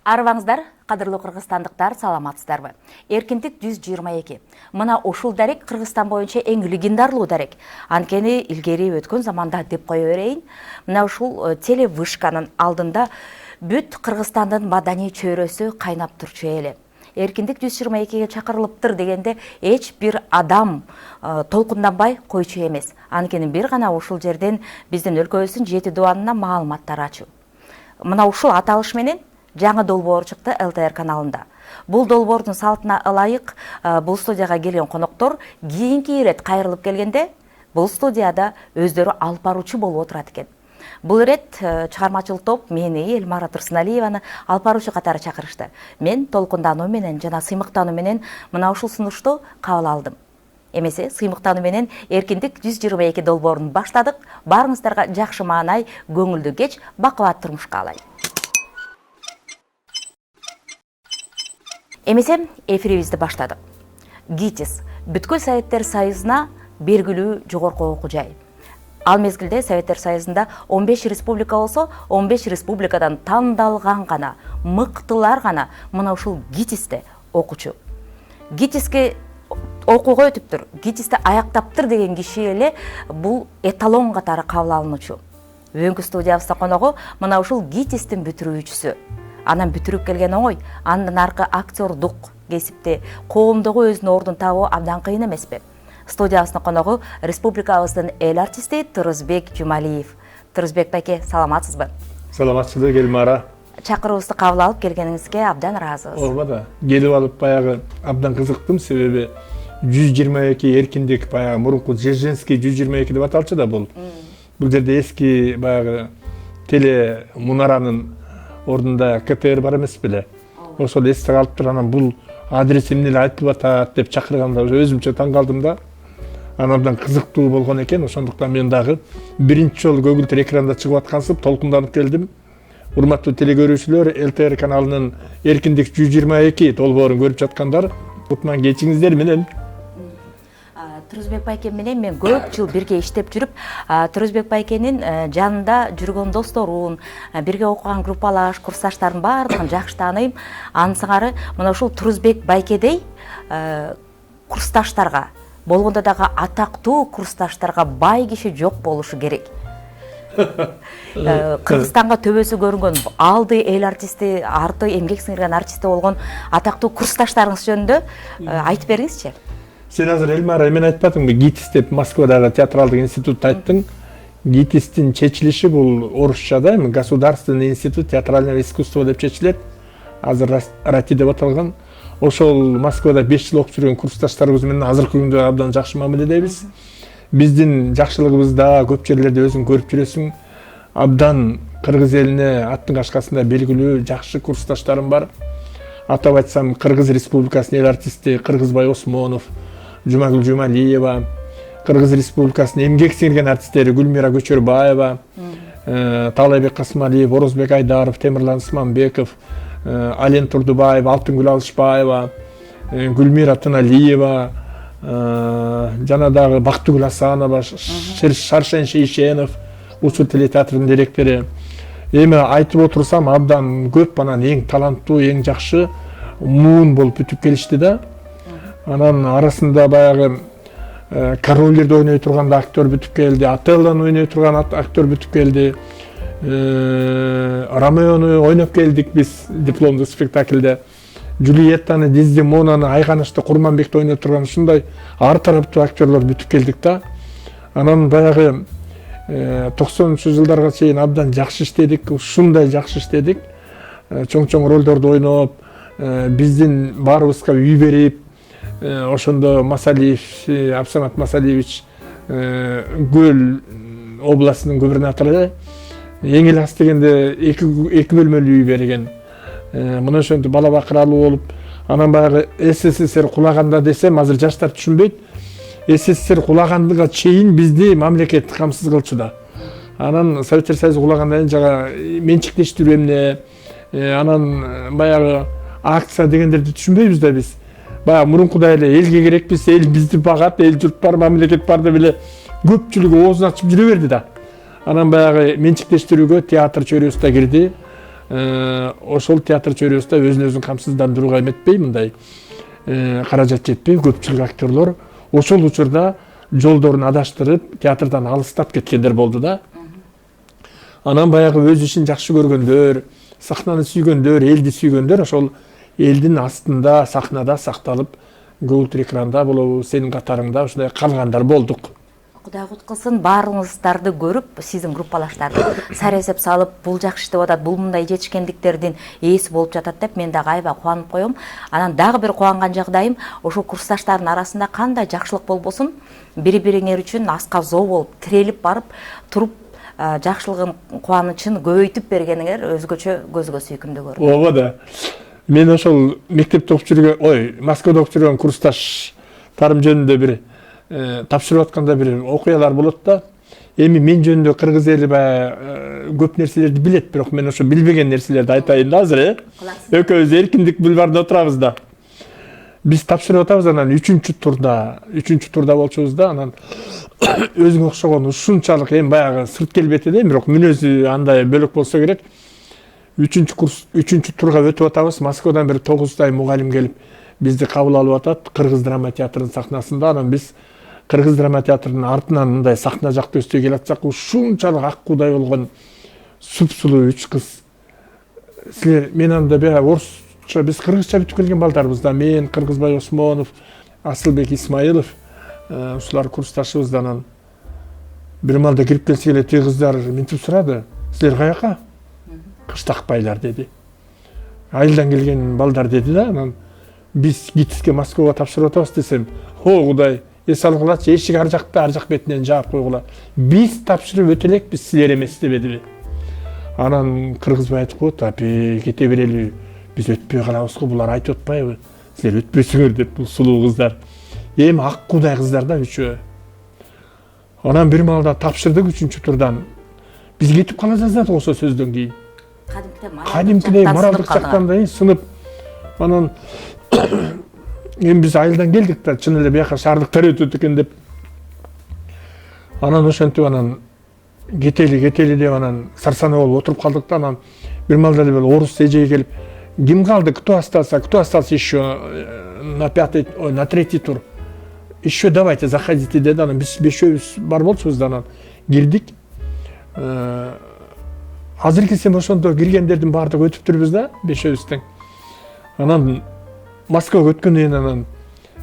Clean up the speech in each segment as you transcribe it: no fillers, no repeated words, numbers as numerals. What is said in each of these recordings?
Арыбаңыздар, кадырлуу кыргызстандыктар, саламатсыздарбы? Эркиндик 122. Мына ушул дарек Кыргызстан боюнча эң легендарлуу дарек. Анткени илгери өткөн заманда деп кое берейин. Мына ушул телевышканын алдында бүт Кыргызстандын маданий чөйрөсү кайнап турчу эле. Эркиндик 122-ге чакырылыптыр дегенде эч бир адам толкунданбай койчу эмес. Анткени бир гана ушул жерден биздин өлкөбүздүн 7 дубанына маалыматтар ачуу. Мына ушул аталыш менен жаңы долбоор чыкты ЛТР каналында. Бул долбоордун салтына ылайык бул студияга келген коноктор кийинки ирет кайрылып келгенде бул студияда өздөрү алып баруучу болуп отурат экен. Бул ирет чыгармачыл топ мени Эльмара Турсуналиеваны алып баруучу катары чакырышты. Мен толкундануу менен жана сыймыктануу менен мына ушул сунушту кабыл алдым. Эмесе сыймыктануу менен Эркиндик 122 долбоорун баштадык. Баарыңыздарга жакшы маанай, көңүлдүү кеч, бакубат турмуш каалайм. Эмесе эфирибизди баштадык. ГИТИС Бүткүл Советтер Союзуна бергилүү жогорку окуу жай. Ал мезгилде Советтер Союзунда 15 республика болсо, 15 республикадан тандалган гана, мыктылар гана мына ушул ГИТИСте окучу. ГИТИСке окууга өтүптүр, ГИТИСти аяктаптыр деген киши эле бул эталон катары кабыл алынуучу. Бүгүнкү студиябызда коногу мына ушул ГИТИСтин бүтүрүүчүсү. Анан бүтүрүп келген оңой, андан аркы актердук кесипте коомдогу өзүнүн ордун табуу абдан кыйын эмеспи? Студиябыздын коногу республикабыздын эл артисти Турузбек Жумалиев. Турузбек байке, саламатсызбы? Саламатсызбы, Эльмара. Чакыруубузду кабыл алып келгениңизге абдан ыраазыбыз. Ооба да. Келип алып баягы абдан кызыктым, себеби 122 эркиндик баягы мурунку Жерженский 122 деп аталчу да бул. Бул жерде эски баягы теле мунаранын ордунда КТР бар эмес беле. Ошол эсте калыптыр, анан бул адрес эмне эле айтылып атат деп чакырганда өзүмчө таң калдым да. Анан абдан кызыктуу болгон экен, ошондуктан мен дагы биринчи жолу көгүлтүр экранда чыгып аткансып толкунданып келдим. Урматтуу телекөрүүчүлөр, ЛТР каналынын Эркиндик 122 долбоорун көрүп жаткандар, кутман кечиңиздер менен. Турузбек байке менен мен көп жыл бирге иштеп жүрүп, Турузбек байкенин жанында жүргөн досторун, бирге окуган группалаш, курсташтардын баардыгын жакшы тааныйм. Анын сыңары мына ушул Турузбек байкедей курсташтарга, болгондо дагы атактуу курсташтарга бай киши жок болушу керек. Кыргызстанга төбөсү көрүнгөн алды эл артисти, арты эмгек сиңирген артисти болгон атактуу курсташтарыңыз жөнүндө айтып бериңизчи. Сен азыр Эльмара эмен айтпадыңбы? ГИТИС деп Москвадагы театралдык институтта айттың. ГИТИСтин чечилиши бул орусчада эми Государственный институт театрального искусства деп чечилет. Азыр РАТИ деп аталган. Ошол Москвада 5 жыл окуп жүргөн курсташтарыбыз менен азыркы күндө абдан жакшы мамиледебиз. Биздин жакшылыгыбызда көп жерлерде өзүң көрүп жүрөсүң. Абдан кыргыз элине аттын кашкасында белгилүү жакшы курсташтарым бар. Атап айтсам, Кыргыз Республикасынын эл артисти Кыргызбай Осмонов, Жумагүл Жумалиева, Кыргыз Республикасынын эмгек сиңирген артисттери Гүлмира Көчөрбаева, Таалайбек Касымалиев, Орозбек Айдаров, Темирлан Исманбеков, Ален Турдубаев, Алтынгүл Алышбаева, Гүлмира Тыналиева, жана дагы Бактыгүл Асанова, Шаршен Шейшенов, Учур телетеатрынын директору. Эми айтып отурсам, абдан көп анан эң таланттуу, эң жакшы муун болуп бүтүп келишти да. Анан арасында баягы королдерди ойной турган актер бүтүп келди, Отеллону ойной турган актер бүтүп келди. Ромеону ойноп келдик биз дипломдук спектакльде. Джульеттаны, Дездемонаны, Айганышты, Курманбекти ойноп турган ушундай ар тараптуу актерлор бүтүп келдик да. Анан баягы 90-жылдарга чейин абдан жакшы иштедик, ушундай жакшы иштедик. Чоң-чоң ролдорду ойноп, биздин баарыбызга үй берип, ошондо Масалиев, Абсамат Масалиевич Көл областынын губернатору эң эле аз дегенде 2 бөлмөлүү үй берген. Мына ошентип бала бакыралуу болуп, анан баягы СССР кулаганда десем, азыр жаштар түшүнбөйт. СССР кулагандыга чейин бизди мамлекет камсыз кылчу да. Анан Советтер Союзу кулагандан жага менчиктештирүү эмне, анан баягы акция дегендерди түшүнбөйбүз да биз. Баягы мурункудай эле элге керекпиз, эл бизди багат, эл журт бар, мамлекет бар деп эле көпчүлүк оозун ачып жүрө берди да. Анан баягы менчиктештирүүгө театр чөйрөсү да кирди. ошол театр чөйрөсүндө өзүн өзүн камсыздандырууга эметпей мындай каражат жетпей көпчүлүк актерлор ошол учурда жолдорун адаштырып театрдан алыстап кеткендер болду да. Анан баягы өз ишин жакшы көргөндөр, сахнаны сүйгөндөр, элди сүйгөндөр ошол элдин астында сахнада сакталып көбүлтүр экранда болобу сенин катарыңда ушундай калгандар болдук. Кудай куткылсын, баарыңыздарды көрүп, сиздин группалаштарды сары эсеп салып, бул жакшы деп атат, бул мындай жетишкендиктердин ээси болуп жатат деп мен дагы аябай кубанып коем. Анан дагы бир кубанган жагдайым, ошол курсташтардын арасында кандай жакшылык болбосун, бири-бириңер үчүн аска зоо болуп, тирелип барып, туруп жакшылыгын, кубанычын көбөйтүп бергениңер өзгөчө көзгө сүйкүмдүү көрүнөт. Ооба да. Мен ошол мектепте окуп жүргөн, Москвада окуп жүргөн курсташтарым жөнүндө бир тапшырып атканда бир окуялар болот да. Эми мен жөнүндө кыргыз эли баягы көп нерселерди билет, бирок мен ошо билбеген нерселерди айтайын да азыр, Экөөбүз эркиндик бульварында отурабыз да. Биз тапшырып атабыз, анан 3-турда болчубуз да, анан өзүңө окшогон ушунчалык эми баягы сырт келбети бирок мүнөзү андай бөлөк болсо керек. 3-турга өтүп атабыз. Москвадан бир 9 мугалим келип бизди кабыл алып атат Кыргыз драма театрынын сахнасында. Анан биз Кыргыз драма театрынын артынан мындай сахна жакта өстөй келатсак, ушунчалык ак куудай болгон сулуу 3 кыз. Силер мен анда баягы орусча, биз кыргызча бүтүп келген балдарбыз да. Мен, Кыргызбай Осмонов, Асылбек Исмаилов, ушулар курсташыбыз да. Анан бир маалда кирип келсе эле тиги кыздар мынтип сурады: "Силер каяка?" "Кыштакбайлар" деди. "Айылдан келген балдар" деди да. Анан биз ГИТИСке Москвага тапшырып атабыз десем, "О Кудай, эс алгылачы, эшик ар жакта, ар жак бетинен жаап койгула. Биз тапшырып өтө элекпиз, силер эмес" дебедиби. Анан Кыргызбай айтып коет: "Апе, кете берели, биз өтпөй калабыз го, булар айтып атпайбы? Силер өтпөсүңөр" деп, бул сулуу кыздар. Эми ак куудай кыздар да үчөө. Анан бир маалда тапшырдык 3-турдан. Биз кетип кала жаздадык ошо сөздөн кийин. Кадимкидей моралдык жактан да сынып. Анан эми биз айылдан келдик да, чын эле бияка шаардыктар өтөт экен деп. Анан ошентип анан кетели деп анан сарсана болуп отуруп калдык да. Анан бир маалда эле орус эжеге келип: "Ким калды? Кто остался еще на 3-й тур? Еще давайте, заходите" деди. Анан биз бешөөбүз бар болчубуз да. Анан кирдик. Азыр келсем ошондо киргендердин баардыгы өтүптүрбүз да, бешөөбүз тең. Анан Москвага өткөндөн кийин анан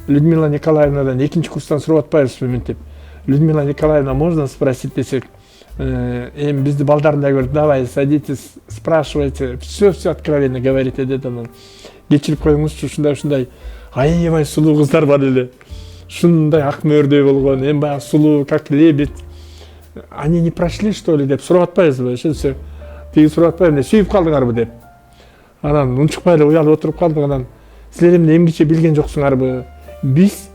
Людмила Николаевнадан 2-курстан сурап атпайбызбы мынтип: "Людмила Николаевна, можно спросить?" десек, эми бизди балдарындай көрүп: "Давай, садитесь, спрашивайте, все откровенно говорите" деди. Анан кечирип коюңузчу, ушундай аябай сулуу кыздар бар эле. Ушундай ак мөөрдөй болгон, эми баягы сулуу, как лебедь. "Они не прошли, что ли?" деп сурап атпайбызбы? Ошентсе, тиги сурап атпайбы, сүйүп калдыңарбы деп. Анан унчукпай эле уялып отуруп калдык. Анан силер эмне эмгиче билген жоксуңарбы? Биз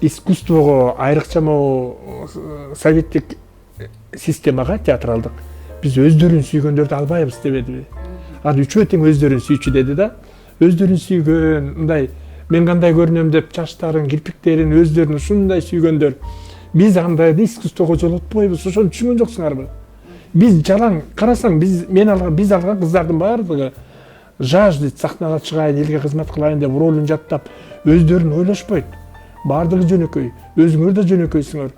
искусствого, айрыкча могу советтик системага театралдык биз өздөрүн сүйгөндөрдү албайбыз дебедиби? Ал үчөө тең өздөрүн сүйчү деди да. Өздөрүн сүйгөн, мындай мен кандай көрүнөм деп чачтарын, кирпиктерин өздөрүн ушундай сүйгөндөр. Биз андай искусствого жолотпойбуз, ошону түшүнгөн жоксуңарбы? Биз жалаң карасаң, биз алган кыздардын баардыгы жаждет сахнага чыгайын, элге кызмат кылайын деп ролун жаттап, өздөрүн ойлошпойт. Баардыгы жөнөкөй, өзүңөр да жөнөкөйсүңөр.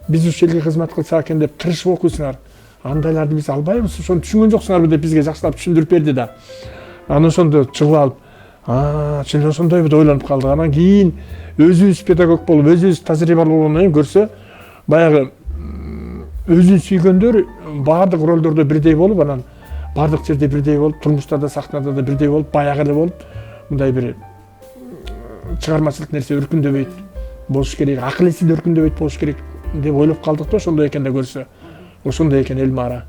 Биз ушу элге кызмат кылсак экен деп тырышып окуйсуңар. Андайларды биз албайбыз, ошону түшүнгөн жоксуңарбы деп бизге жакшылап түшүндүрүп берди да. Анан ошондо чыгып алып, чын эле ошондойбу деп ойлонуп калдык. Анан кийин өзүбүз педагог болуп, өзүбүз тажрыйбалуу болгондон кийин көрсө, баягы өзүн сүйгөндөр баардык ролдордо бирдей болуп, анан баардык жерде бирдей болуп, турмушта да, сахнада да бирдей болуп, баягы эле болуп, мындай бир чыгармачылык нерсе өркүндөбөйт болуш керек, акыл эси да өркүндөбөйт болуш керек деп ойлоп калдык да. Ошондой экен да көрсө, ошондой экен эл мара.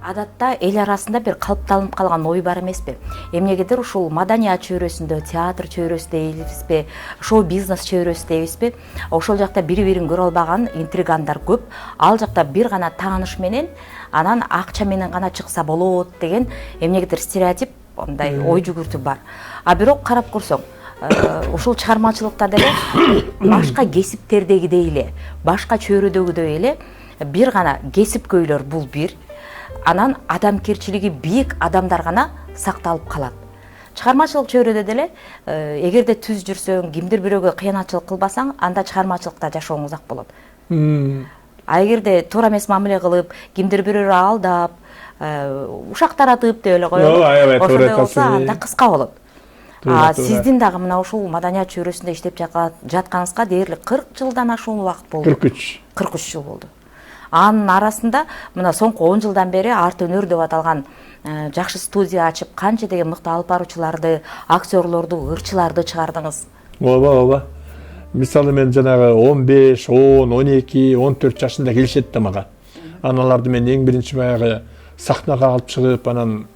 Адатта эл арасында бир калыпталынып калган ой бар эмеспи? Эмнегедир ушул маданият чөйрөсүндө, театр чөйрөсү дейбизби, шоу бизнес чөйрөсү дейбизби? Ошол жакта бири-бирин көрө албаган интригандар көп. Ал жакта бир гана тааныш менен, анан акча менен гана чыкса болот деген эмнегедир стереотип, мындай ой жүгүртүү бар. А бирок карап көрсөң, ушул чыгармачылыкта деле башка кесиптердегидей эле, башка чөйрөдөгүдөй эле бир гана кесипкөйлөр бул бир. анан адамгерчилиги бийик адамдар гана сакталып калат. Чыгармачылык чөйрөдө деле эгерде түз жүрсөң, кимдир бирөөгө кыянатчылык кылбасаң, анда чыгармачылыкта жашооң узак болот. А эгерде туура эмес мамиле кылып, кимдир бирөөрү алдап, ушак таратып деп эле коелу. Ошондой болсо анда кыска болот. Сиздин дагы мына ушул маданият чөйрөсүндө иштеп жатканыңызга дээрлик 40 жылдан ашуун убакыт болду. 43 жыл болду. Анын арасында мына соңку 10 жылдан бери арт өнөр деп аталган жакшы студия ачып, канча деген мыкты алып баруучуларды, актерлорду, ырчыларды чыгардыңыз. Ооба. Мисалы мен жанагы 15, 10, 12, 14 жашында келишет да мага. Аналарды мен эң биринчи баягы сахнага алып чыгып, анан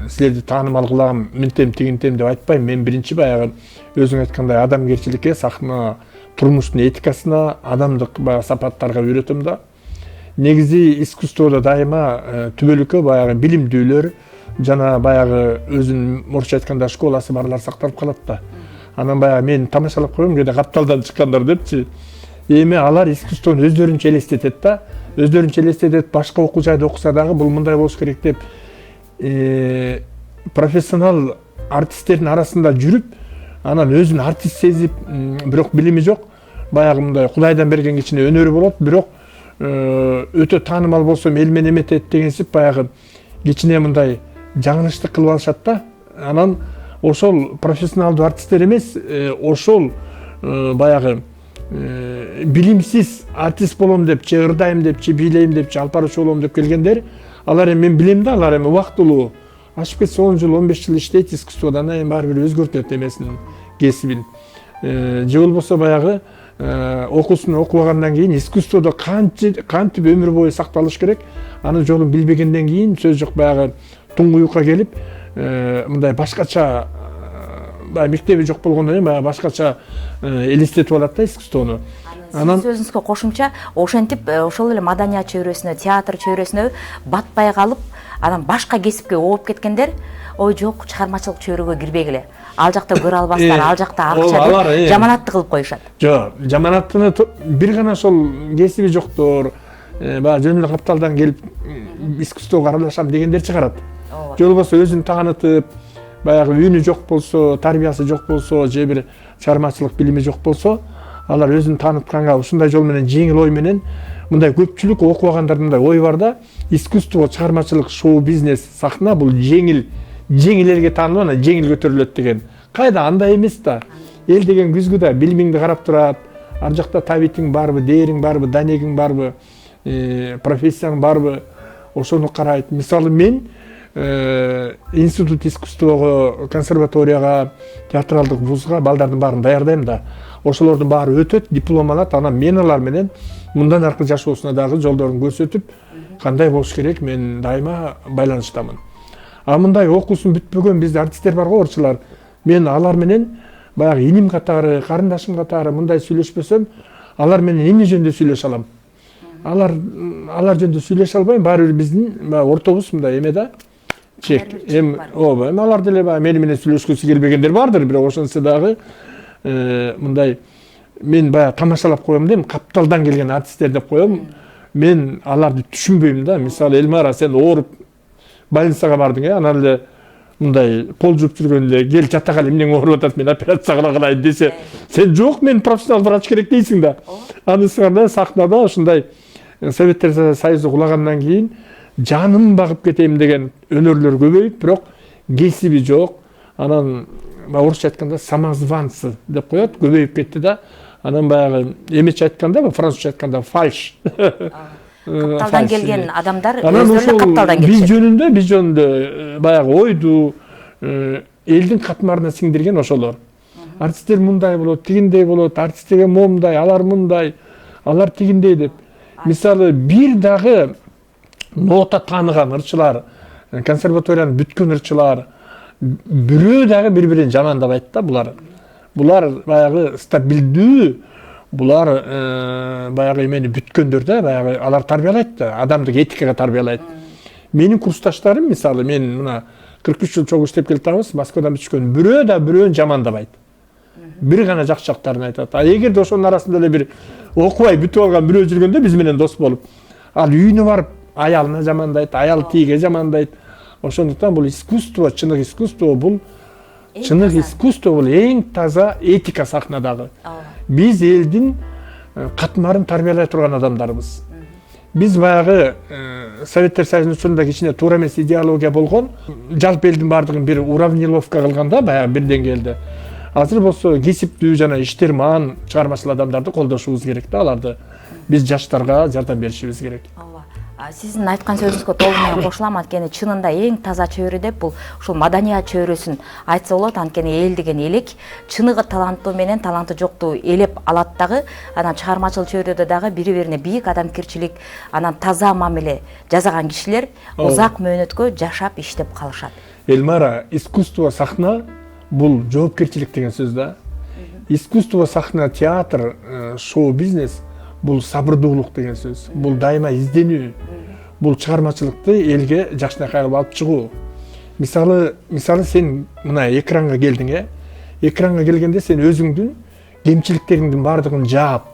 силерди таанымал кылам, мынтем тигинтем деп айтпайм. Мен биринчи баягы өзүң айткандай адамгерчиликке, сахна турмуштун этикасына, адамдык сапаттарга үйрөтөм да. Негизи искусстводо дайыма түбөлүккө баягы билимдүүлөр жана баягы өзүнүн орусча айтканда школасы барлар сакталып калат да. Анан баягы мен тамашалап коем, кээде капталдан чыккандар депчи. Эми алар искусствону өздөрүнчө элестетет да. Өздөрүнчө элестетет, башка окуу жайда окуса дагы бул мындай болуш керек деп профессионал артисттердин арасында жүрүп, анан өзүн артист сезип, бирок билими жок, баягы мындай Кудайдан берген кичине өнөрү болот, бирок өтө таанымал болсом эл менен эметет дегенсип баягы кичине мындай жаңылыштык кылып алышат да. Анан ошол профессионалдуу артисттер эмес, ошол баягы билимсиз артист болом деп, че ырдайм деп, че бийлейм деп, че алып баруучу болом деп келгендер, алар эми мен билем да, алар эми убактылуу ашып кетсе 10 жыл, 15 жыл иштейт искусствода, анан эми баары бир өзгөртөт эмесин, кесибин. Же болбосо баягы окуусун окубагандан кийин искусстводо кантип өмүр бою сакталыш керек, анын жолун билбегенден кийин сөз жок баягы туңгуюкка келип, мындай башкача мектеби жок болгондон кийин баягы башкача элестетип алат да искусствону. Анан сөзүңүзгө кошумча, ошентип ошол эле маданият чөйрөсүнө, театр чөйрөсүнө батпай калып, анан башка кесипке ооп кеткендер, ой жок, чыгармачылык чөйрөгө кирбегиле. Ал жакта көрө албастар, ал жакта акча деп жаманатты кылып коюшат. Жок, жаманаттыны бир гана ошол кесиби жоктор, баягы жөн эле капталдан келип искусствого аралашам дегендер чыгарат. Же болбосо өзүн таанытып, баягы үнү жок болсо, тарбиясы жок болсо, же бир чыгармачылык билими жок болсо, алар өзүн таанытканга ушундай жол менен, жеңил ой менен, мындай көпчүлүк окубагандардын мындай ой бар да, искусство, чыгармачылык, шоу бизнес, сахна бул жеңил элге таанылып, анан жеңил көтөрүлөт деген. Кайда андай эмес да. Эл деген күзгү да билимиңди карап турат. Ар жакта табитиң барбы, дээриң барбы, данегиң барбы, профессияң барбы, ошону карайт. Мисалы мен институт искусствого, консерваторияга, театралдык вузга балдардын баарын даярдайм да. Ошолордун баары өтөт, диплом алат, анан мен алар менен мындан аркы жашоосуна дагы жолдорун көрсөтүп, кандай болуш керек, мен дайыма байланыштамын. А мындай окуусун бүтпөгөн бизде артисттер бар го, ырчылар. Мен алар менен баягы иним катары, карындашым катары мындай сүйлөшпөсөм, алар менен эмне жөнүндө сүйлөшө алам? Алар жөнүндө сүйлөшө албайм, баары бир биздин ортобуз мындай эме да. Чек. Ооба, алар деле мени менен сүйлөшкүсү келбегендер бардыр, бирок ошонсо дагы мындай мен баягы тамашалап коем дейм, капталдан келген артисттер деп коем. Мен аларды түшүнбөйм да. Мисалы, Элмара, сен ооруп больницага бардың, анан эле мындай пол жууп жүргөн эле кел жата кал, эмнең ооруп атат, мен операция кыла калайын десе, сен жок, мен профессионал врач керек дейсиң да. Анысында сахнада ошундай Советтер Союзу кулагандан кийин жаным багып кетем деген өнөрлөр көбөйүп, бирок кесиби жок. Анан орусча айтканда самозванцы деп коет, көбөйүп кетти да. Анан баягы эмече айтканда, французча айтканда фальш. Капталдан келген адамдар өздөрүнө капталдан келишет. Биз жөнүндө баягы ойду элдин катмарына сиңдирген ошолор. Артисттер мындай болот, тигиндей болот, артисттерге момундай, алар мындай, алар тигиндей деп. Мисалы, бир дагы нота тааныган ырчылар, консерваторияны бүткөн ырчылар, бирөө дагы бири-бирин жамандабайт да булар. Булар баягы стабилдүү, булар баягы эмени бүткөндөр да, баягы алар тарбиялайт да, адамдык этикага тарбиялайт. Менин курсташтарым, мисалы, мен мына 43 жыл чогуу иштеп келатабыз, Москвадан бүткөн, бирөө да бирөөн жамандабайт. Бир гана жакшы жактарын айтат. А эгерде ошонун арасында эле бир окубай бүтүп алган бирөө жүргөндө биз менен дос болуп, ал үйүнө барып аялына жамандайт, аял тийге жамандайт. Ошондуктан бул искусство, чынык искусство бул эң таза этика сахнадагы. Биз элдин катмарын тарбиялай турган адамдарбыз. Биз баягы Советтер Союзунун учурунда кичине туура эмес идеология болгон, жалпы элдин бардыгын бир уравниловка кылганда баягы бир деңгээлде. Азыр болсо кесиптүү жана иштерман чыгармачыл адамдарды колдошубуз керек да, аларды биз жаштарга жардам беришибиз керек. Сиздин айткан сөзүңүзгө толук менен кошулам. Анткени чынында эң таза чөйрө деп бул ушул маданият чөйрөсүн айтса болот. Анткени эл деген элек чыныгы таланттуу менен таланты жокту элеп алат дагы. Анан чыгармачыл чөйрөдө дагы бири-бирине бийик адамгерчилик, анан таза мамиле жасаган кишилер узак мөөнөткө жашап иштеп калышат. Эльмара, искусство сахна бул жоопкерчилик деген сөз да. Искусство сахна, театр, шоу-бизнес бул сабырдуулук деген сөз. Бул дайыма изденүү. Бул чыгармачылыкты элге жакшынакай кылып алып чыгуу. Мисалы сен мына экранга келдиң, экранга келгенде сен өзүңдүн кемчиликтериңдин бардыгын жаап,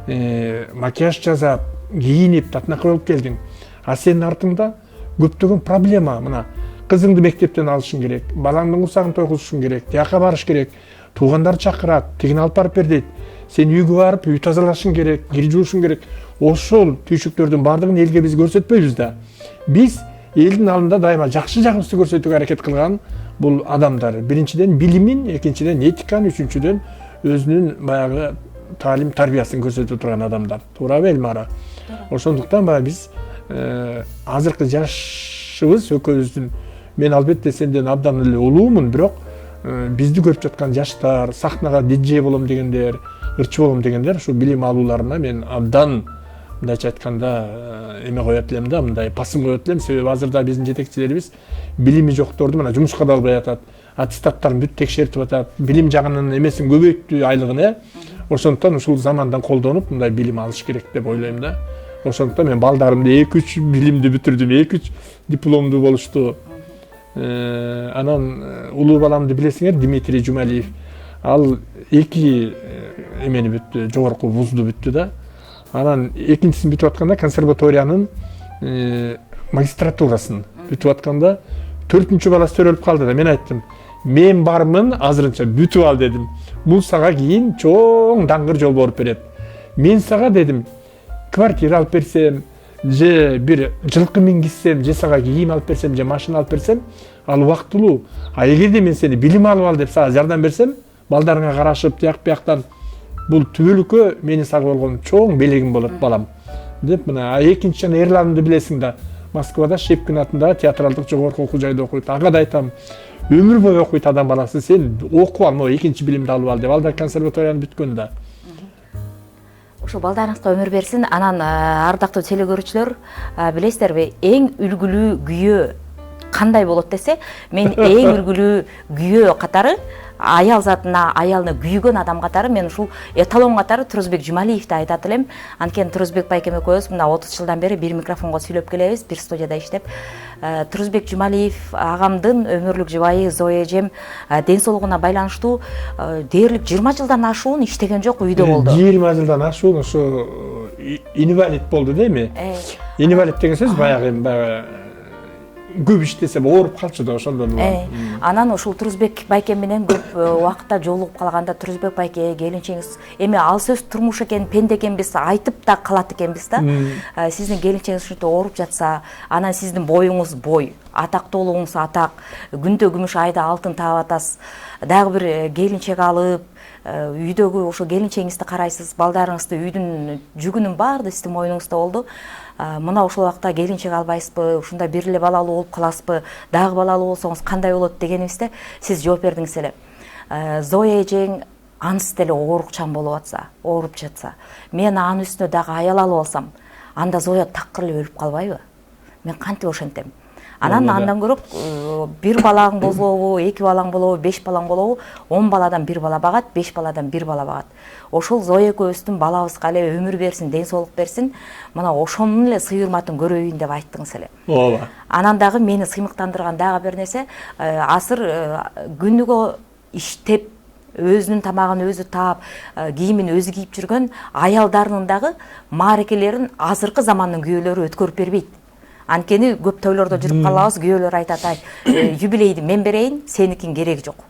макияж жасап, кийинип, татынакай болуп келдиң. А сенин артыңда көптөгөн проблема. Мына кызыңды мектептен алышың керек, балаңдын курсагын тойгузушуң керек, тияка барыш керек, туугандар чакырат, тигини алып барып бер дейт. Сен үйгө барып, үй тазалашың керек, кир жуушуң керек. Ошол түйшүктөрдүн бардыгын элге биз көрсөтпөйбүз да. Биз элдин алдында дайыма жакшы жагыбызды көрсөтүүгө аракет кылган бул адамдар. Биринчиден билимин, экинчиден этиканы, үчүнчүдөн өзүнүн баягы таалим тарбиясын көрсөтүп турган адамдар. Туурабы Эльмара? Ошондуктан баягы биз азыркы жашыбыз экөөбүздүн, мен албетте сенден абдан эле улуумун, бирок бизди көрүп жаткан жаштар, сахнага диджей болом дегендер, ырчы болом дегендер, ушу билим алууларына мен абдан мындайча айтканда эме коет элем да, мындай басым коет элем. Себеби азырда биздин жетекчилерибиз билими жокторду мына жумушка да албай атат, аттестаттарын бүт текшертип атат, билим жагынын эмесин көбөйттү, айлыгын. Ошондуктан ушул замандан колдонуп мындай билим алыш керек деп ойлойм да. Ошондуктан мен балдарымды 2-3 билимди бүтүрдүм, 2-3 дипломдуу болушту. Анан улуу баламды билесиңер, Дмитрий Жумалиев. Ал 2 эмени бүттү, жогорку вузду бүттү да. Анан экинчисин бүтүп атканда консерваториянын магистратурасын бүтүп атканда 4-чү баласы төрөлүп калды да. Мен айттым, мен бармын, азырынча бүтүп ал дедим. Бул сага кийин чоң даңгыр жол болуп берет. Мен сага дедим, квартира алып берсем, же бир жылкы мингизсем, же сага кийим алып берсем, же машина алып берсем, ал убактылуу. А эгерде мен сени билим алып ал деп сага жардам берсем, балдарыңа карашып, тияк-бияктан бул түбөлүккө мени сага болгон чоң белегим болот балам деп. Мына экинчи жана Эрланды билесиң да, Москвада Шепкин атындагы театралдык жогорку окуу жайда окуйт. Ага да айтам, өмүр бою окуйт адам баласы, сен окуп ал, могу экинчи билимди алып ал деп. Ал да консерваторияны бүткөн да. Ошо балдарыңызга өмүр берсин. Анан ардактуу телекөрүүчүлөр, билесиздерби, эң үлгүлүү күйөө кандай болот десе, мен эң үлгүлүү күйөө катары, аял затына, аялына күйгөн адам катары, мен ушул эталон катары Турузбек Жумалиевди айтат элем. Анткени Турузбек байкем экөөбүз мына 30 жылдан бери бир микрофонго сүйлөп келебиз, бир студияда иштеп. Турузбек Жумалиев агамдын өмүрлүк жубайы Зоя эжем ден соолугуна байланыштуу дээрлик 20 жылдан ашуун иштеген жок, үйдө болду. 20 жылдан ашуун ошо инвалид болду дейми? Инвалид деген сөз баягы көп иштесе ооруп калчу да, ошондон улам. Анан ушул Турузбек байкем менен көп убакытта жолугуп калганда, Турузбек байке, келинчеңиз эми ал сөз турмуш экен, пенде экенбиз, айтып да калат экенбиз да. Сиздин келинчеңиз ушинтип ооруп жатса, анан сиздин боюңуз бой, атактуулугуңуз атак, күндө күмүш айда алтын таап атасыз. Дагы бир келинчек алып, үйдөгү ошо келинчеңизди карайсыз, балдарыңызды, үйдүн жүгүнүн баардыгы сиздин мойнуңузда болду. Мына ошол убакта келинчек албайсызбы, ушундай бир эле балалуу болуп каласызбы, дагы балалуу болсоңуз кандай болот дегенибизде сиз жооп бердиңиз эле. Зоя эжең аныс деле оорукчан болуп атса, ооруп жатса, мен анын үстүнө дагы аял алып алсам, анда Зоя такыр эле өлүп калбайбы? Мен кантип ошентем? Андан көрөк бир балаң болобу, 2 балаң болобу, 5 балаң болобу, 10 баладан 1 бала багат, 5 баладан 1 бала багат. Ошол Зоя экөөбүздүн балабызга эле өмүр берсин, ден соолук берсин. Мына ошонун эле сыйырматын көрөйүн деп айттыңыз эле. Ооба. Анан дагы мени сыймыктандырган дагы бир нерсе, азыр күнүгө иштеп, өзүнүн тамагын өзү таап, кийимин өзү кийип жүргөн аялдарынын дагы маарекелерин азыркы замандын күйөөлөрү өткөрүп бербейт. Анткени көп тойлордо жүрүп калабыз, күйөөлөр айтат, юбилейди мен берейин, сеникин кереги жок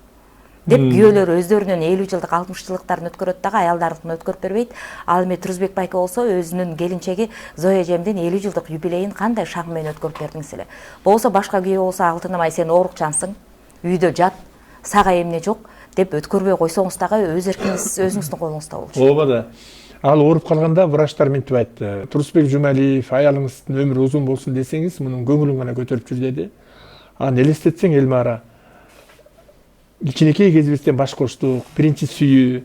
деп күйөөлөр өздөрүнүн 50 жылдык 60 жылдыктарын өткөрөт дагы аялдардыкын өткөрүп бербейт. Ал эми Турузбек байке болсо өзүнүн келинчеги Зоя эжемдин 50 жылдык юбилейин кандай шаг менен өткөрүп бердиңиз эле. Болсо башка күйөө болсо Алтыным ай сен оорукчансың, үйдө жат, сага эмне жок деп өткөрбөй койсоңуз дагы өз эркиңиз өзүңүздүн колуңузда болчу. Ооба да. Ал ооруп калганда врачтар мынтип айтты. Турузбек Жумалиев аялыңыздын өмүрү узун болсун десеңиз, мунун көңүлүн гана көтөрүп жүр деди. Аны элестетсең Элмара, кичинекей кезибизден баш коштук, биринчи сүйүү,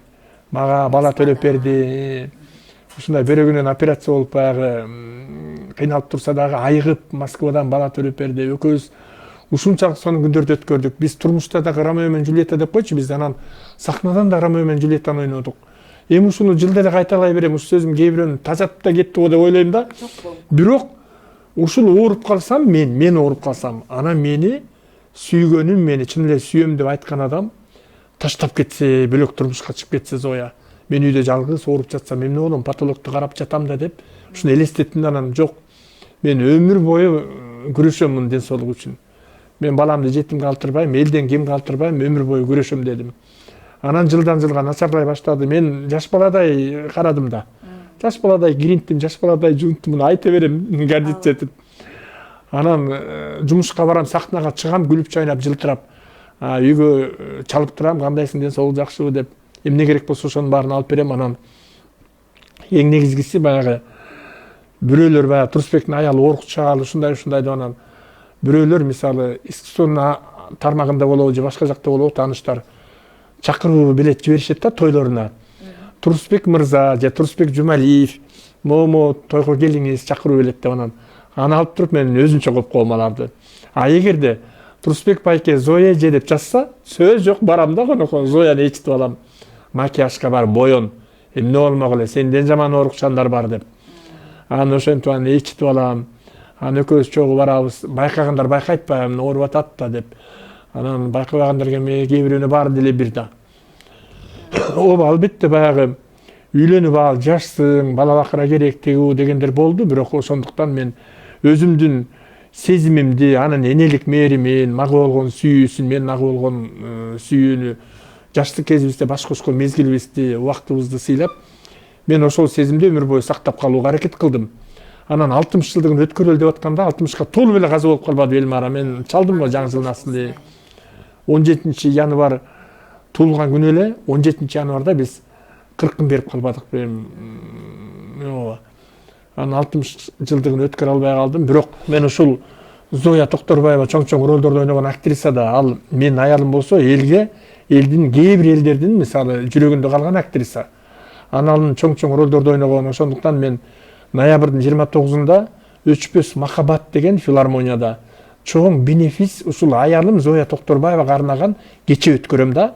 мага бала төлөп берди. Ушундай бөрөгүнөн операция болуп баягы кыйналып турса дагы айыгып Москвадан бала төлөп берди. Экөөбүз ушунчалык сонун күндөрдү өткөрдүк. Биз турмушта дагы Ромео менен Джульетта деп койчу, биз анан сахнадан да Ромео менен Джульеттаны ойнодук. Эми ушуну жылда эле кайталай берем, ушу сөзүм кээ бирөөнү тажатып да кетти го деп ойлойм да. Бирок ушул ооруп калсам, мен ооруп калсам, анан мени сүйгөнүм, мени чын эле сүйөм деп айткан адам таштап кетсе, бөлөк турмушка чыгып кетсе Зоя, мен үйдө жалгыз ооруп жатсам эмне болом, патологду карап жатам да деп ушуну элестеттим да, анан жок, мен өмүр бою күрөшөм мунун ден соолугу үчүн. Мен баламды жетим калтырбайм, элден кем калтырбайм, өмүр бою күрөшөм дедим. Анан жылдан жылга начарлай баштады. Мен жаш баладай карадым да. Жаш баладай киринттим, жаш баладай жуунттум, муну айта берем, гордит жетип. Анан жумушка барам, сахнага чыгам, күлүп чайнап, жылтырап, үйгө чалып турам, кандайсың, ден соолук жакшыбы деп, эмне керек болсо ошонун баарын алып берем. Анан эң негизгиси баягы бирөөлөр, баягы Турузбектин аялы оорукчаал, ушундай деп, анан бирөөлөр мисалы искусственный тармагында болобу же башка жакта болобу, тааныштар чакыруу билет жиберишет да тойлоруна. Турузбек мырза же Турузбек Жумалиев, момо тойго келиңиз, чакыруу билет деп, анан аны алып туруп мен өзүнчө коюп коем аларды. Эгерде Турузбек байке Зоя эже деп жазса, сөз жок, барам да коноко Зояны ээрчитип алам. Макияжга бар, боен, эмне болмок эле, сенден жаман оорукчандар бар деп. Аны ошентип аны ээрчитип алам. Аны экөөбүз чогуу барабыз, байкагандар байкайт баягы ооруп атат да деп. Анан байкабагандарга кээ бирөөнө баары деле бир да. Ооба, албетте баягы үйлөнүп ал, жашсың, бала бакыра керек тегүү дегендер болду, бирок ошондуктан мен өзүмдүн сезимимди, анын энелик мээримин, мага болгон сүйүүсүн, мен ага болгон сүйүүнү, жаштык кезибизде баш кошкон мезгилибизди, убактыбызды сыйлап, мен ошол сезимди өмүр бою сактап калууга аракет кылдым. Анан 60 жылдыгын өткөрөлү деп атканда 60ка толуп эле каза болуп калбады Элмара. Мен чалдым го жаңы жылдын астында. 17 январь туулган күнү эле 17 январда биз 40-ын берип калбадык. Ооба. Анан 60 жылдыгын өткөрө албай калдым. Бирок мен ушул Зоя Токторбаева чоң ролдорду ойногон актриса да, ал менин аялым болсо, элге, элдин кээ бир элдердин мисалы жүрөгүндө калган актриса. Анын чоң ролдорду ойногон, ошондуктан мен ноябрдын 29-ында Өчпөс махаббат деген филармонияда чоң бенефис ушул аялым Зоя Токторбаевага арнаган кече өткөрөм да.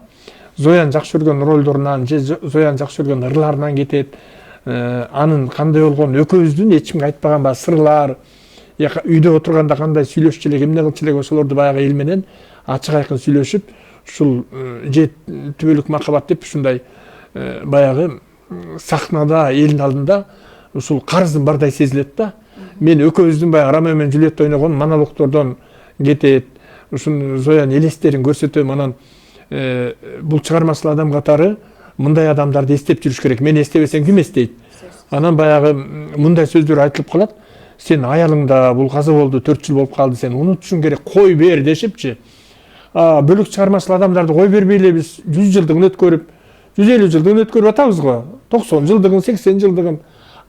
Зоянын жакшы көргөн ролдорунан же Зоянын жакшы көргөн ырларынан кетет. Анын кандай болгон, экөөбүздүн эч кимге айтпаган баягы сырлар, үйдө отурганда кандай сүйлөшчү элек, эмне кылчу элек, ошолорду баягы эл менен ачык айкын сүйлөшүп, ушул же түбөлүк махаббат деп ушундай баягы сахнада, элдин алдында ушул карызым бардай сезилет да. Мен экөөбүздүн баягы Ромео менен Джульетта ойногон монологдордон кетет, ушун Зоянын элестерин көрсөтөм. Анан бул чыгармачыл адам катары мындай адамдарды эстеп жүрүш керек. Мен эстебесем ким эстейт? Анан баягы мындай сөздөр айтылып калат. Сен аялыңда бул каза болду, 4 жыл болуп калды, сен унутушуң керек, кой бер дешипчи. Бөлүк чыгармачыл адамдарды кой бербей эле биз 100 жылдыгын өткөрүп, 150 жылдыгын өткөрүп атабыз го. 90 жылдыгын, 80 жылдыгын.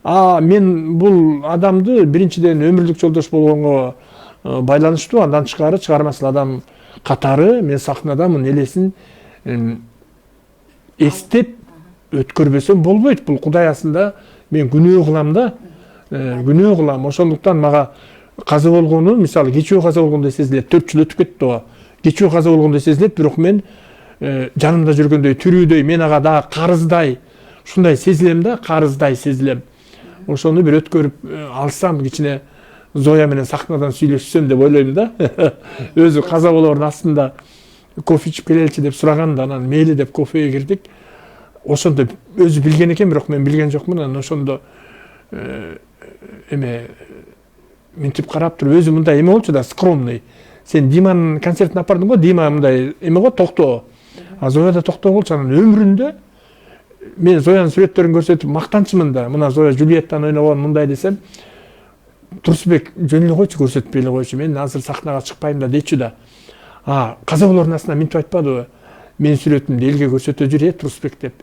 Мен бул адамды биринчиден өмүрлүк жолдош болгонго байланыштуу, андан тышкары чыгармачыл адам катары мен сахнада мунун элесин эстеп өткөрбөсөм болбойт. Бул Кудай асында мен күнөө кылам да, күнөө кылам. Ошондуктан мага каза болгону, мисалы кечөө каза болгондой сезилет. 4 жыл өтүп кетти го. Кечөө каза болгондой сезилет, бирок мен жанымда жүргөндөй, тирүүдөй, мен ага дагы карыздай, ушундай сезилем да, карыздай сезилем. Ошону бир өткөрүп алсам, кичине Зоя менен сахнадан сүйлөшсөм деп ойлойм да. Өзү каза болоордун астында кофе ичип келеличи деп сураганда, анан мейли деп кофеге кирдик. Ошондо өзү билген экен, бирок мен билген жокмун. Анан ошондо мынтип карап туруп өзү мындай эме болчу да, скромный. Сен Диманын концертине апардың го, Дима мындай эме го, токтоо. А Зоя да токтоо болчу. Анан өмүрүндө мен Зоянын сүрөттөрүн көрсөтүп мактанчымын да. Мына Зоя Жюльеттаны ойногон мындай десем, Турсбек жөн эле койчу, көрсөтпөй эле койчу. Мен азыр сахнага чыкпайм да дейчү да. Каза болордун астынан мынтип айтпадыбы? Менин сүрөтүмдү элге көрсөтө жүр Турсбек деп.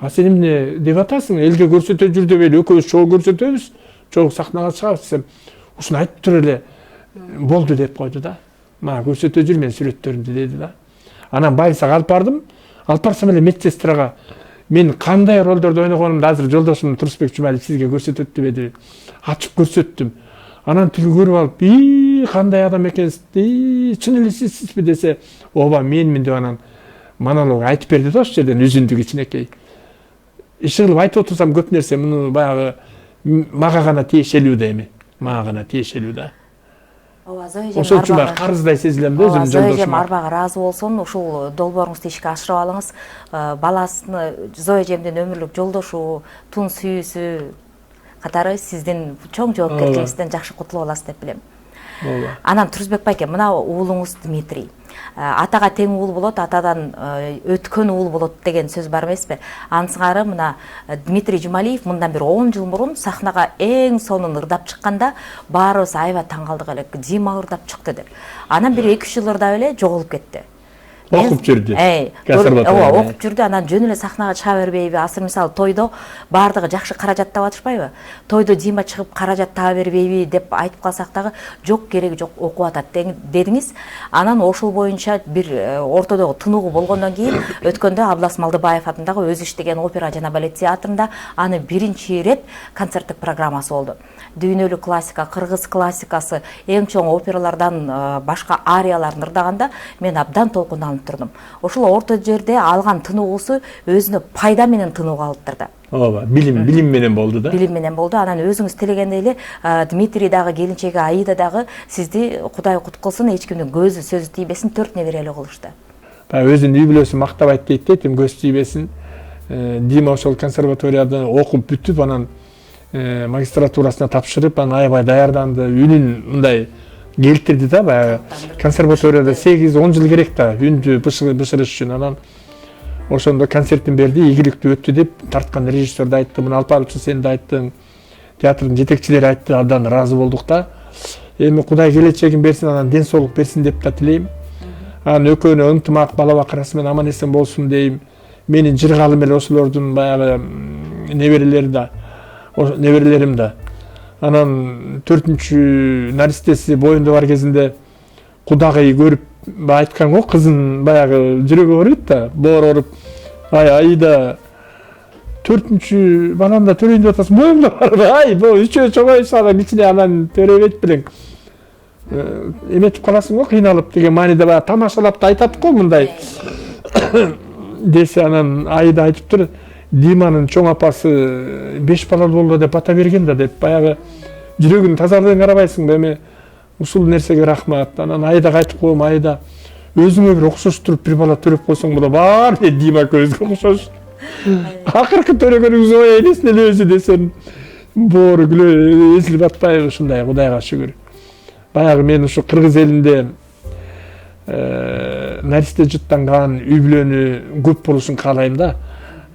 Сен эмне деп атасың? Элге көрсөтө жүр деп эле экөөбүз чогуу көрсөтөбүз. Чогуу сахнага чыгабыз десем, ушуну айтып туруп эле болду деп койду да. Мага көрсөтө жүр менин сүрөттөрүмдү деди да. Анан больницага алып бардым. Алып барсам эле медсестрага мен кандай ролдорду ойногонумду азыр жолдошум Турсбек Жумалиев сизге көрсөтөт дебеди. Ачып көрсөттүм. Анан тиги көрүп алып, кандай адам экенсиз, чын эле сизби десе, ооба менмин деп анан монолог айтып берди да, ошол жерден үзүндү кичинекей. Иш кылып айтып отурсам көп нерсе муну баягы мага гана тиешелүү да эми. Мага гана тиешелүү да. Ошол үчүн баягы карыздай сезилем да өзүм жолдошума. Зоя арбага ыраазы болсун, ушул долбооруңузду ишке ашырып алыңыз. Баласыны Зоя эжемдин өмүрлүк жолдошу, тун сүйүүсү катары сиздин чоң жоопкерчилигиңизден жакшы кутулуп аласыз деп билем. Анан Турсбек байке, мына уулуңуз Дмитрий. Атага тең уул болот, атадан өткөн уул болот деген сөз бар эмеспи? Ансыңары мына Дмитрий Жумалиев мындан бир 10 жыл мурун сахнага эң сонун ырдап чыкканда баарыбыз аябай таң калдык эле. Дима ырдап чыкты деп. Анан бир 2 жыл ырдап эле жоголуп кетти. Окуп жүрдү. Окуп жүрдү, анан жөн эле сахнага чыга бербейби? Азыр мисалы тойдо баардыгы жакшы каражат таап атышпайбы? Тойдо Дима чыгып каражат таба бербейби деп айтып калсак дагы, жок, кереги жок, окуп атат дедиңиз. Анан ошол боюнча бир ортодогу тынугу болгондон кийин өткөндө Аблас Малдыбаев атындагы өзү иштеген опера жана балет театрында аны биринчи ирет концерттик программасы болду. Дүйнөлүк классика, кыргыз классикасы, эң чоң опералардан башка арияларын ырдаганда мен абдан толкуналып турдум. Ошол орто жерде алган тынугусу өзүнө пайда менен тынууга алыптырды. Ооба, билим менен болду да. Билим менен болду. Анан өзүңүз тилегендей эле Дмитрий дагы, келинчеги Аида дагы сизди Кудай куткулсун, эч кимдин көзү сөзү тийбесин, 4 небереле кылышты. Өзүнүн үй бүлөсүн мактабайт дейт да, эми көз тийбесин. Дима ошол консерваторияда окуп бүтүп, анан магистратурасына тапшырып, анан аябай даярданды, үнүн мындай келтирди да, баягы консерваторияда 8-10 жыл керек да, үндү бышырыш үчүн. Анан ошондо концертин берди, ийгиликтүү өттү деп тарткан режиссер да айтты, муну Алпаровчу сен да айттың, театрдын жетекчилери айтты, абдан ыраазы болдук да. Эми Кудай келечегин берсин, анан ден соолук берсин деп да тилейм. Анан экөөнө ынтымак, бала бакырасы менен аман эсен болсун дейм. Менин жыргалым эле ошолордун баягы неберелерим да. Анан 4-чү наристеси боюнда бар кезинде кудагый көрүп айткан го, кызын баягы жүрөгү ооруйт да, боор ооруп, Аида 4-чү баланда төрөйүн деп атасың, боюңда бар, бул үчөө чоңоюшса кичине анан төрөбөйт белең. Эметип каласың го, кыйналып деген мааниде баягы тамашалап да айтат го мындай. Десе анан Аида айтып тур, Диманын чоң апасы 5 балалуу болду деп бата берген да деп, баягы жүрөгүнүн тазалыгын карабайсың да, эми ушул нерсеге рахмат. Анан Аидага айтып коем, Аида өзүңө бир окшош туруп бир бала төрөп койсоң боло бар дейт, Дима көзгө окшош. Акыркы төрөгөнүң Зоя энесин эле өзү десем, боору күлө эзилип атпайбы, ушундай, Кудайга шүгүр. Баягы мен ушу кыргыз элинде наристе жыттанган үй бүлөнү көп болушун каалайм да.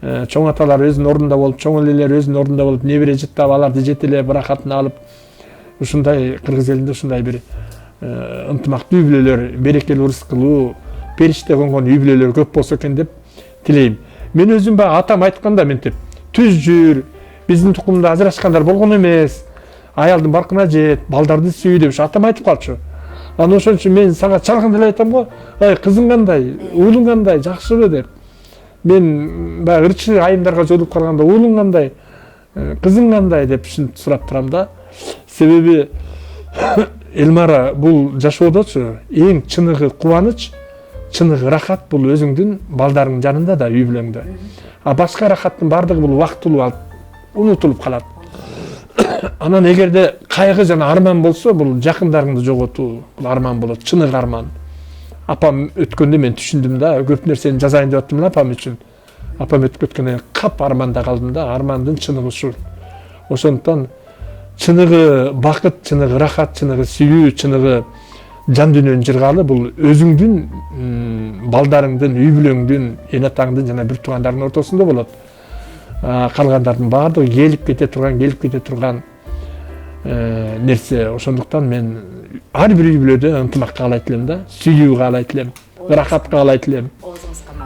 Чоң аталар өзүнүн ордунда болуп, чоң элелер өзүнүн ордунда болуп, небере жыттап, аларды жетелеп, ырахатын алып, ушундай кыргыз элинде ушундай бир ынтымактуу үй бүлөлөр, берекелүү, ырыскылуу, периште конгон үй бүлөлөр көп болсо экен деп тилейм. Мен өзүм баягы атам айтканда мынтип, түз жүр, биздин тукумда ажырашкандар болгон эмес, аялдын баркына жет, балдарды сүй деп атам айтып калчу. Анан ошон үчүн мен сага чалган эле айтам го, кызың кандай, уулуң кандай, жакшыбы деп. Мен баягы ырчы айымдарга жолугуп калганда уулуң кандай, кызың кандай деп сурап турам да. Себеби Элмара бул жашоодочу эң чыныгы кубаныч, чыныгы рахат бул өзүңдүн балдарыңдын жанында да, үй бүлөңдө. А башка рахаттын бардыгы бул убактылуу унутулуп калат. Анан эгерде кайгы жана арман болсо, бул жакындарыңды жоготуу, бул арман болот, чыныгы арман. Апам өткөндө мен түшүндүм да, көп нерсени жазайын деп аттым апам үчүн. Апам өтүп кеткөндөн кап арманда калдым да, армандын чыныгы ушул. Ошондуктан чыныгы бакыт, чыныгы рахат, чыныгы сүйүү, чыныгы жан дүйнөнү жыргалы бул өзүңдүн, балдарыңдын, үй бүлөңдүн, эн атаңдын жана бир туугандардын ортосунда болот. Калгандардын баардыгы келип кете турган нерсе. Ошондуктан мен ар бир үй бүлөдө ынтымак каалайт элем да, сүйүү каалайт элем, рахат каалайт элем.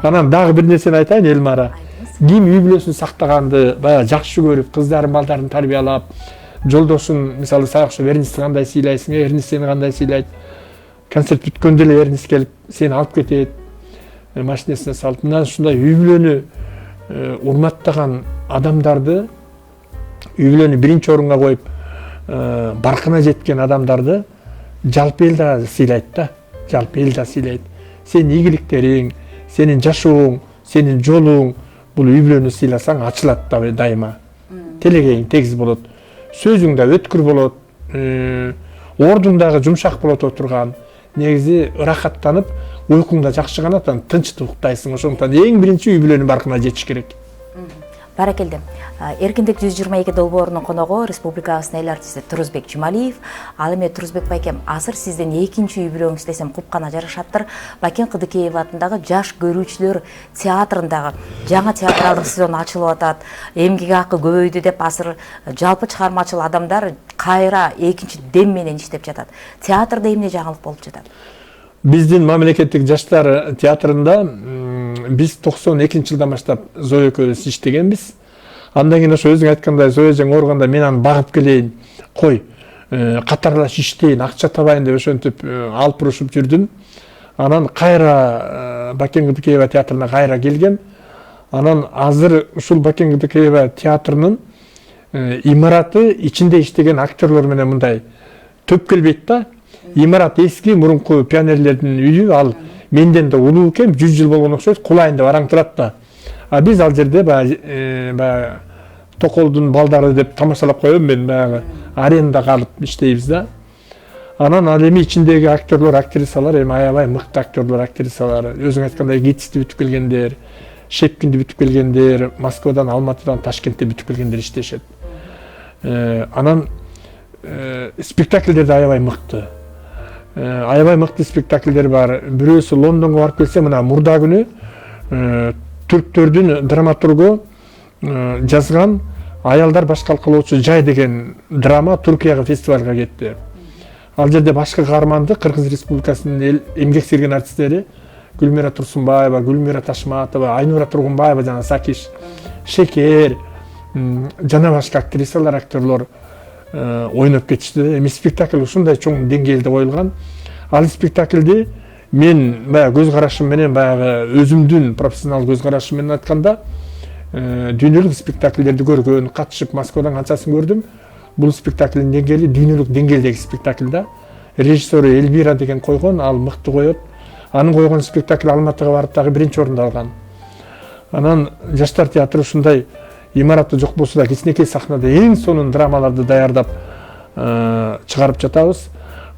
Анан дагы бир нерсени айтайын Элмара. Ким үй бүлөсүн сактаганды, баягы жакшы көрүп, кыздарын, балдарын тарбиялап, жолдошун, мисалы сагыкшы Эрнисти кандай сыйлайсың, Эрнистени кандай сыйлайт. Концерт бүткөндө эле Эрнист келип сени алып кетет, машинесине салып. Мына ушундай үй бүлөнү урматтаган адамдарды, үй бүлөнү биринчи орунга коюп, баркына жеткен адамдарды жалпы эл да сыйлайт да, жалпы эл да сыйлайт. Сенин ийгиликтериң, сенин жашооң, сенин жолуң бул үй бүлөнү сыйласаң ачылат да дайыма. Телегең тегиз болот, сөзүң да өткүр болот, ордуң дагы жумшак болот отурган. Негизи ырахаттанып, уйкуң да жакшы канат, тынчтып уктайсың. Ошондуктан эң биринчи үй бүлөнүн баркына жетиш керек. Баракелде. Эркиндик 122 долбоорунун коногу республикабыздын эл артисти Турузбек Жумалиев. Ал эми Турузбек байкем, азыр сиздин экинчи үй бүлөңүз десем купкана жарашаптыр. Бакен Кыдыкеев атындагы жаш көрүүчүлөр театрындагы жаңы театралдык сезон ачылып атат. Эмгек акы көбөйдү деп азыр жалпы чыгармачыл адамдар кайра экинчи дем менен иштеп жатат. Театрда эмне жаңылык болуп жатат? Биздин мамлекеттик жаштар театрында биз 92-жылдан баштап Зоя экөөбүз иштегенбиз. Андан кийин ошо өзүң айткандай Зоя эжең ооруганда мен аны багып келейин, кой, катарлаш иштейин, акча табайын деп ошентип алып урушуп жүрдүм. Анан кайра Бакен Кыдыкеева театрына кайра келгем. Анан азыр ушул Бакен Кыдыкеева театрынын имараты ичинде иштеген актерлор менен мындай төп келбейт да. Имарат эски мурунку пионерлердин үйү, ал менден да улуу экен, 100 жыл болгон окшойт, кулайын деп араң турат да. Биз ал жерде баягы Токолдун балдары деп тамашалап коем, мен баягы аренада калып иштейбиз да. Анан ал эми ичиндеги актерлор, актрисалар эми аябай мыкты актерлор, актрисалар, өзүң айткандай Гитисти бүтүп келгендер, Шепкинди бүтүп келгендер, Москвадан, Алматыдан, Ташкентте бүтүп келгендер иштешет. Анан спектакльдер да аябай мыкты. Аябай мыкты спектакльдер бар. Бирөөсү Лондонго барып келсе, мына мурда күнү түрктөрдүн драматургу жазган Аялдар башкал кылуучу жай деген драма Туркияга фестивалга кетти. Ал жерде башкы каарманды Кыргыз Республикасынын эмгек сирген артисттери Гүлмира Турсунбаева, Гүлмира Ташматова, Айнура Тургунбаева жана Сакиш, Шекер жана башка актрисалар, актерлор ойноп кетишти. Эми спектакль ушундай чоң деңгээлде коюлган. Ал спектакльди мен баягы көз карашым менен, баягы өзүмдүн профессионал көз карашым менен айтканда, дүйнөлүк спектакльдерди көргөн, катышып Москвадан канчасын көрдүм. Бул спектакльдин деңгээли дүйнөлүк деңгээлдеги спектакль да. Режиссеру Эльвира деген койгон, ал мыкты коет. Анын койгон спектакль Алматыга барып дагы биринчи орунду алган. Анан жаштар театры ушундай имараты жок болсо да кичинекей сахнада эң сонун драмаларды даярдап чыгарып жатабыз.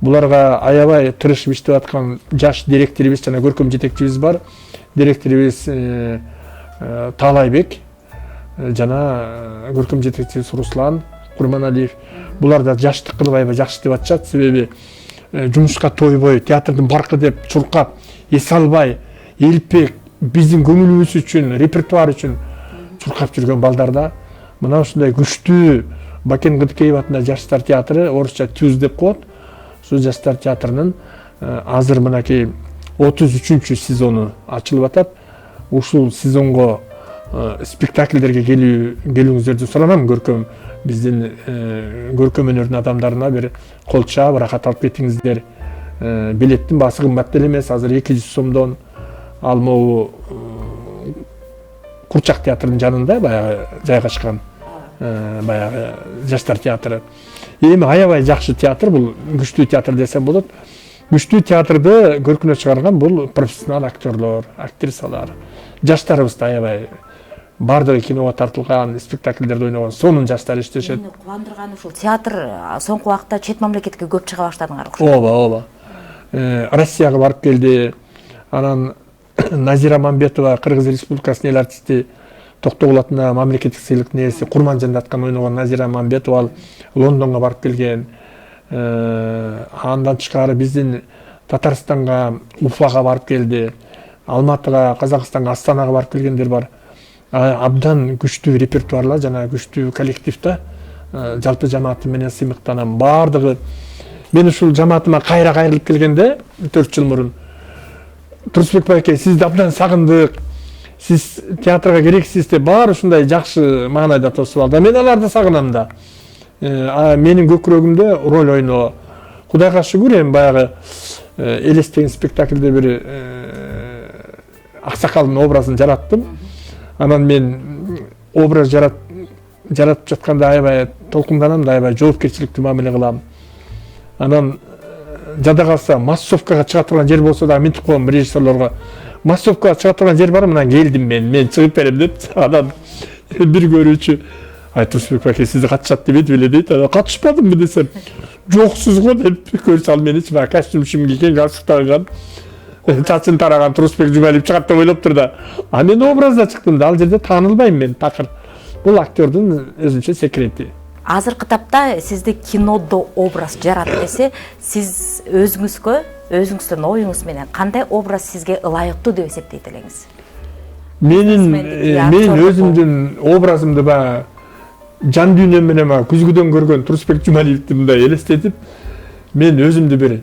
Буларга аябай тырышып иштеп аткан жаш директорубуз жана көркөм жетекчибиз бар. Директорубуз Таалайбек жана көркөм жетекчибиз Руслан Курманалиев. Булар да жаштык кылып аябай жакшы деп атышат. Себеби жумушка тойбой, театрдын баркы деп чуркап, эс албай, элпек, биздин көңүлүбүз үчүн, репертуар үчүн чуркап жүргөн балдарда мына ушундай күчтүү Бакен Кыдыкеев атындагы жаштар театры, орусча ТЮЗ деп коет. Ушул жаштар театрынын азыр мынакей 33-чү сезону ачылып атат. Ушул сезонго спектакльдерге келүүңүздөрдү суранам. Көркөм биздин көркөм өнөрдүн адамдарына бир кол чаап, рахат алып кетиңиздер. Билеттин баасы кымбат деле эмес, азыр 200 сомдон. Ал могу Курчак театрынын жанында баягы жайгашкан баягы жаштар театры. Эми аябай жакшы театр, бул күчтүү театр десем болот. Күчтүү театрды көркүнө чыгарган бул профессионал актерлор, актрисалар. Жаштарыбыз да аябай бардыгы киного тартылган, спектакльдерде ойногон сонун жаштар иштешет. Мени кубандырганы ушул театр соңку убакта чет мамлекетке көп чыга баштадыңар окшойт. Ооба. Россияга барып келди. Анан Назира Мамбетова, Кыргыз Республикасынын эл артисти, Токтогул атындагы мамлекеттик сыйлыктын ээси Курманжан аткан ойногон Назира Мамбетова ал Лондонго барып келген. Андан тышкары биздин Татарстанга, Уфага барып келди. Алматыга, Казакстанга, Астанага барып келгендер бар. Абдан күчтүү репертуарлар жана күчтүү коллектив да. Жалпы жамаатым менен сыймыктанам. Бардыгы мен ушул жамаатыма кайра кайрылып келгенде 4 жыл мурун Турсунбек байке, сизди абдан сагындык. Сиз театрга керексиз деп баары ушундай жакшы маанайда тосуп алды. Мен аларды сагынам да. Менин көкүрөгүмдө роль ойноо. Кудайга шүгүр, эми баягы Элес деген спектакльде бир аксакалдын образын жараттым. Анан мен образ жаратып жатканда аябай толкунданам да, аябай жоопкерчиликтүү мамиле кылам. Анан жада калса массовкага чыга турган жер болсо да минтип коем режиссерлорго. Массовкага чыга турган жер бар, мына келдим мен чыгып берем деп. Анан бир көрүүчү Турсунбек байке сизди катышат дебеди беле дейт. Катышпадымбы десем, жоксуз го деп көрсө ал мени чыга костюм кийген, галстук тагган, чачын тараган Турсунбек Жумалиев чыгат деп ойлоп турду. Мен образда чыктым да, ал жерде таанылбайм мен такыр. Бул актёрдун өзүнчө секрети. Азыркы тапта сизди кинодо образ жарат десе, сиз өзүңүздүн оюңуз менен кандай образ сизге ылайыктуу деп эсептейт элеңиз? Мен өзүмдүн образымды баягы жан дүйнөм менен күзгүдөн көргөн Турсунбек Жумалиевди мындай элестетип, мен өзүмдү бир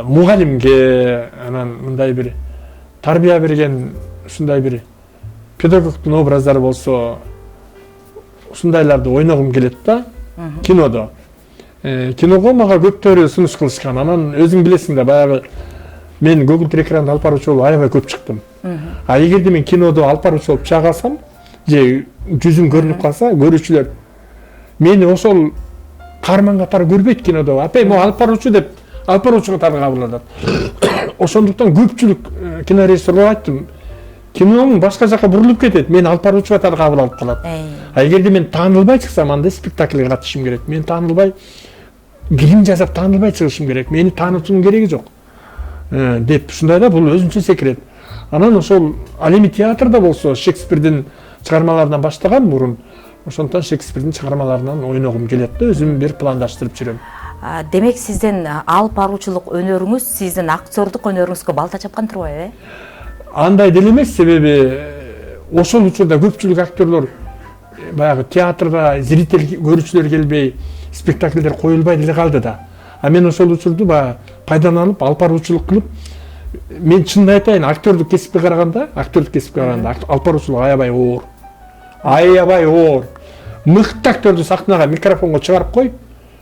мугалимге, анан мындай бир тарбия берген ушундай бир педагогтун образдары болсо, ушундайларды ойногум келет да кинодо. Киного мага көптөрү сунуш кылышкан. Анан өзүң билесиң да, баягы мен көгүлтүр экранда алып баруучу болуп аябай көп чыктым. Эгерде мен кинодо алып баруучу болуп чыга калсам, же жүзүм көрүнүп калса, көрүүчүлөр мени ошол каарман катары көрбөйт кинодо. Апай, могу алып баруучу деп алып баруучу катары кабыл алат. Ошондуктан көпчүлүк кинорежиссерлорго айттым, киноң башка жака бурулуп кетет, мени алып баруучу катары кабыл алып калат. Эгерде мен таанылбай чыксам, анда спектакльге катышышым керек. Мен таанылбай фильм жасап таанылбай чыгышым керек. Мени таанытуунун кереги жок. Деп ушундай да, бул өзүнчө секрет. Анан ошол ал эми театрда болсо Шекспирдин чыгармаларынан баштаган мурун, ошондон Шекспирдин чыгармаларынан ойногум келет да, өзүм бир пландаштырып жүрөм. Демек сиздин алып баруучулук өнөрүңүз сиздин актёрдук өнөрүңүзгө балта чапкан турбайбы? Андай деле эмес, себеби ошол учурда көпчүлүк актёрлор баягы театрга зритель көрүүчүлөр келбей, спектакльдер коюлбай деле калды да. Мен ошол учурду баягы пайдаланып, алып баруучулук кылып, мен чынын айтайын, актёрдук кесипке караганда, алып баруучулук аябай оор. Аябай оор. Мыкты актёрду сахнага микрофонго чыгарып кой,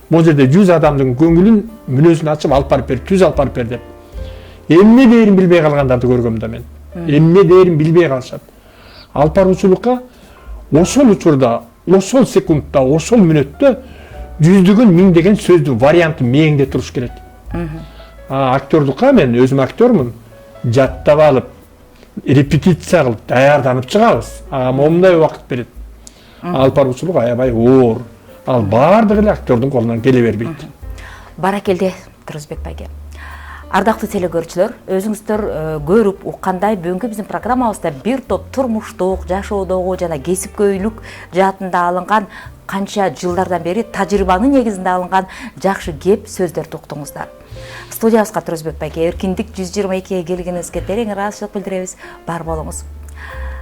могу жерде 100 адамдын көңүлүн, мүнөзүн ачып алып барып бер, түз алып барып бер деп. Эмне дээрин билбей калгандарды көргөм да мен. Эмне дээрин билбей калышат. Алып баруучулукка ошол учурда, ошол секундта, ошол мүнөттө жүздөгөн, миңдеген сөздүн варианты мээңде туруш керек. Актёрдукка мен өзүм актёрмун, жаттап алып, репетиция кылып, даярданып чыгабыз. Момундай убакыт берет. Алып баруучулук аябай оор. Ал баардыгы эле актёрдун колунан келе бербейт. Баракелде, Турсунбек байке. Ардактуу телекөрүүчүлөр, өзүңүздөр көрүп уккандай бүгүнкү биздин программабызда бир топ турмуштук, жашоодогу жана кесипкөйлүк жаатында алынган канча жылдардан бери тажрыйбанын негизинде алынган жакшы кеп сөздөрдү уктуңуздар. Студиябызга Турсунбек байке эркиндик 122-ге келгениңизге терең ыраазычылык билдиребиз. Бар болуңуз.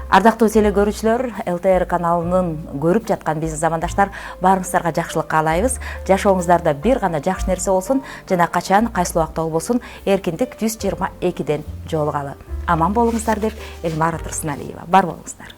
Ардактуу телекөрүүчүлөр, ЛТР каналынын көрүп жаткан биздин замандаштар, баарыңыздарга жакшылык каалайбыз. Жашооңуздарда бир гана жакшы нерсе болсун жана качан кайсыл убакта болбосун эркиндик 122-ден жолугалы. Аман болуңуздар деп Эльмара Турсуналиева. Бар болуңуздар.